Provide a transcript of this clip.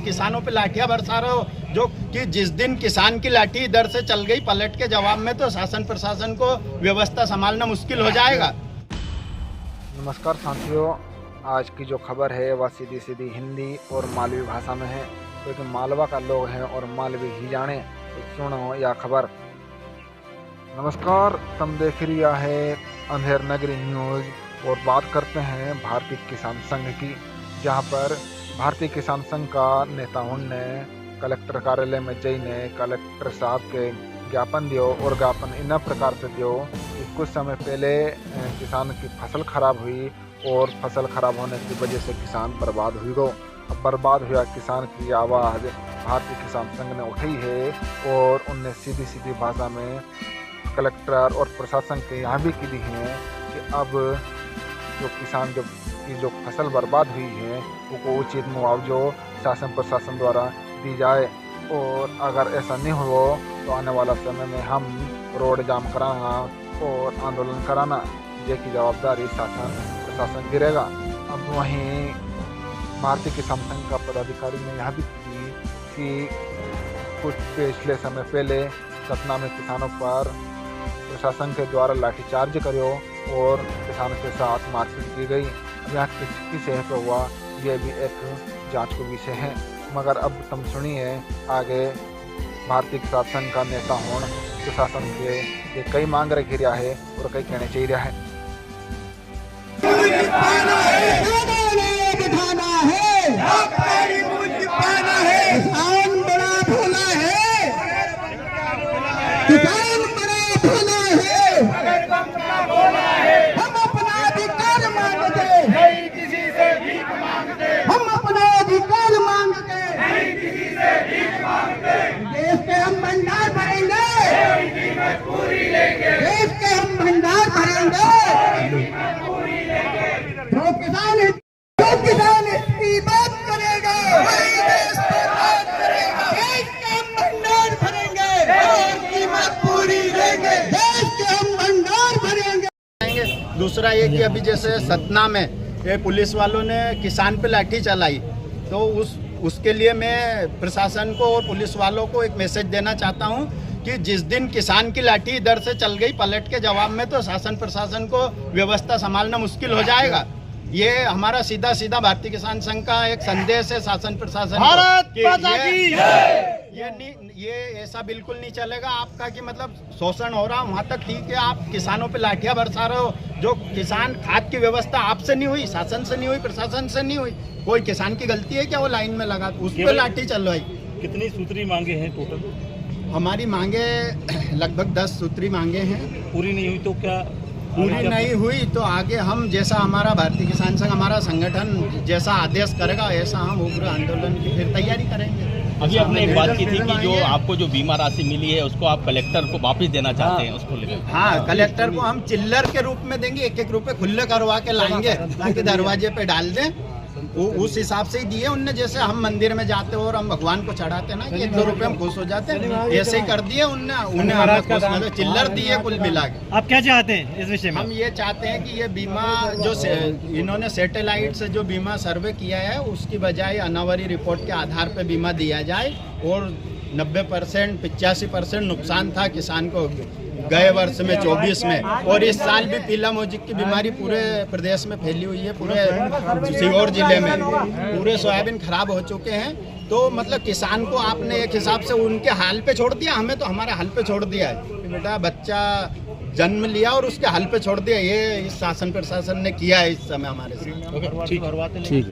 किसानों पे लाठियां बरसा रहे हो, जो कि जिस दिन किसान की लाठी इधर से चल गई पलट के जवाब में, तो शासन प्रशासन को व्यवस्था संभालना मुश्किल हो जाएगा। नमस्कार साथियों, आज की जो खबर है वह सीधी सीधी हिंदी और मालवी भाषा में है, क्योंकि मालवा का लोग हैं और मालवी ही जाने। तो सुनो यह खबर। नमस्कार, तुम देख रिया है अंधेर नगरी न्यूज़ और बात करते हैं भारतीय किसान संघ की, जहां पर भारतीय किसान संघ का नेताओं ने कलेक्टर कार्यालय में जाइने कलेक्टर साहब के ज्ञापन दियो और ज्ञापन इन प्रकार से दियो कि कुछ समय पहले किसान की फसल खराब हुई और फसल खराब होने की वजह से किसान बर्बाद हुई गो। अब बर्बाद हुआ किसान की आवाज़ भारतीय किसान संघ ने उठाई है और उनने सीधी सीधी भाषा में कलेक्टर और प्रशासन के यहाँ भी की दी है कि अब जो किसान की जो फसल बर्बाद हुई है उनको उचित मुआवजा शासन प्रशासन द्वारा दी जाए, और अगर ऐसा नहीं हो तो आने वाला समय में हम रोड जाम कराना और आंदोलन कराना की जवाबदारी शासन प्रशासन गिरेगा। अब वहीं भारतीय किसान संघ का पदाधिकारी ने यह भी की कि कुछ पिछले समय पहले सतना में किसानों पर प्रशासन के द्वारा लाठीचार्ज करो और किसानों के साथ मारपीट की गई। अब यहाँ किस शहर पर हुआ यह भी एक जांच का विषय है, मगर अब तुम सुनिए आगे भारतीय किसान संघ का नेता होने प्रशासन के ये कई मांग रखी रहा है और कई कहने चाहिए रहा है। हम अपना अधिकार मांगते नहीं किसी से भीख मांगते, हम अपना अधिकार मांगते नहीं किसी से भीख मांगते। देश के हम भंडार भरेंगे, पूरी लेंगे, देश के हम भंडार भरेंगे, पूरी लेंगे। जो किसान इसकी बात करेगा वही देश पे राज करेगा। देश के हम भंडार भरेंगे और कीमत पूरी लेंगे, देश के हम भंडार भरेंगे। दूसरा ये कि अभी जैसे सतना में ये पुलिस वालों ने किसान पे लाठी चलाई, तो उसके लिए मैं प्रशासन को और पुलिस वालों को एक मैसेज देना चाहता हूँ कि जिस दिन किसान की लाठी इधर से चल गई पलट के जवाब में, तो शासन प्रशासन को व्यवस्था संभालना मुश्किल हो जाएगा। ये हमारा सीधा सीधा भारतीय किसान संघ का एक संदेश है शासन प्रशासन ये ऐसा बिल्कुल नहीं चलेगा आपका कि मतलब शोषण हो रहा वहाँ तक ठीक है, आप किसानों पे लाठियां बरसा रहे हो। जो किसान खाद की व्यवस्था आपसे नहीं हुई, शासन से नहीं हुई, प्रशासन से नहीं हुई, कोई किसान की गलती है क्या वो लाइन में लगा उस पर लाठी चलवाई। कितनी सूत्री मांगे हैं टोटल? हमारी मांगे लगभग 10 सूत्री मांगे हैं। पूरी नहीं हुई तो क्या? पूरी नहीं हुई तो आगे हम जैसा हमारा भारतीय किसान संघ हमारा संगठन जैसा आदेश करेगा ऐसा हम उग्र आंदोलन की फिर तैयारी करेंगे। अभी आपने एक बात की थी कि जो आपको जो बीमा राशि मिली है उसको आप कलेक्टर को वापस देना चाहते हैं, उसको लेकर। हाँ, कलेक्टर को हम चिल्लर के रूप में देंगे, 1-1 रुपए खुले करवा के लाएंगे ताकि दरवाजे पे डाल दें। उस हिसाब से ही दिए उनने, जैसे हम मंदिर में जाते हो और हम भगवान को चढ़ाते ना कि 1-2 रुपए हम खुश हो जाते हैं, ऐसे ही कर दिए उन्हें चिल्लर दिए कुल मिला के। आप क्या चाहते हैं इस विषय में? हम ये चाहते हैं कि ये बीमा जो इन्होंने सैटेलाइट से जो बीमा सर्वे किया है उसकी बजाय अनावरी रिपोर्ट के आधार पर बीमा दिया जाए, और 90% 85% नुकसान था किसान को गए वर्ष में 24 में, और इस साल भी पीला मोजिक की बीमारी पूरे प्रदेश में फैली हुई है, पूरे सीहोर जिले में पूरे सोयाबीन खराब हो चुके हैं। तो मतलब किसान को आपने एक हिसाब से उनके हाल पे छोड़ दिया, हमें तो हमारे हाल पे छोड़ दिया है कि बेटा बच्चा जन्म लिया और उसके हाल पे छोड़ दिया। ये इस शासन प्रशासन ने किया है इस समय हमारे साथ। ठीक।